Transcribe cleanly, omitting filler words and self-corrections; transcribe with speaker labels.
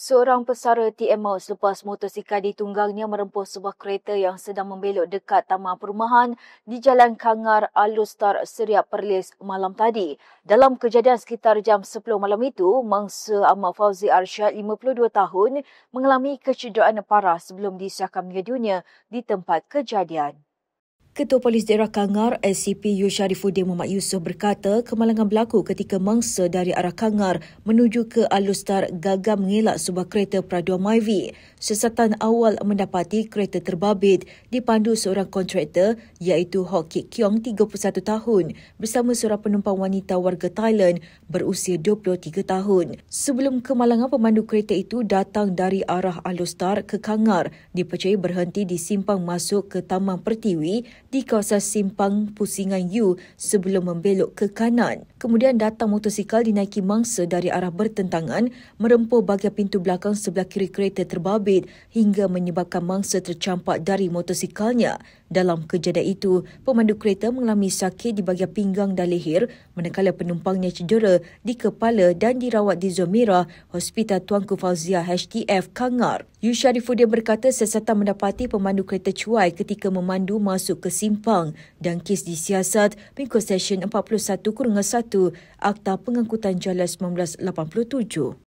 Speaker 1: Seorang pesara TM maut selepas motosikal ditunggangnya merempuh sebuah kereta yang sedang membelok dekat taman perumahan di Jalan Kangar, Alustar, Seriap Perlis malam tadi. Dalam kejadian sekitar jam 10 malam itu, mangsa Ahmad Fauzi Arsyad, 52 tahun, mengalami kecederaan parah sebelum disahkan meninggal dunia di tempat kejadian. Ketua Polis Daerah Kangar, SCP U Sharifuddin Muhammad Yusof berkata kemalangan berlaku ketika mangsa dari arah Kangar menuju ke Alustar gagal mengelak sebuah kereta peraduan Myvi. Siasatan awal mendapati kereta terbabit dipandu seorang kontraktor iaitu Hok Kit Kiong, 31 tahun bersama seorang penumpang wanita warga Thailand berusia 23 tahun. Sebelum kemalangan, pemandu kereta itu datang dari arah Alustar ke Kangar, dipercayai berhenti di simpang masuk ke Taman Pertiwi di kawasan Simpang Pusingan U sebelum membelok ke kanan. Kemudian datang motosikal dinaiki mangsa dari arah bertentangan merempuh bahagian pintu belakang sebelah kiri kereta terbabit hingga menyebabkan mangsa tercampak dari motosikalnya. Dalam kejadian itu, pemandu kereta mengalami sakit di bahagian pinggang dan leher manakala penumpangnya cedera di kepala dan dirawat di Zon Merah Hospital Tuanku Fauziah HTF Kangar. U Sharifuddin berkata siasatan mendapati pemandu kereta cuai ketika memandu masuk ke simpang dan kes disiasat mengikut Seksyen 41-1 Akta Pengangkutan Jalan 1987.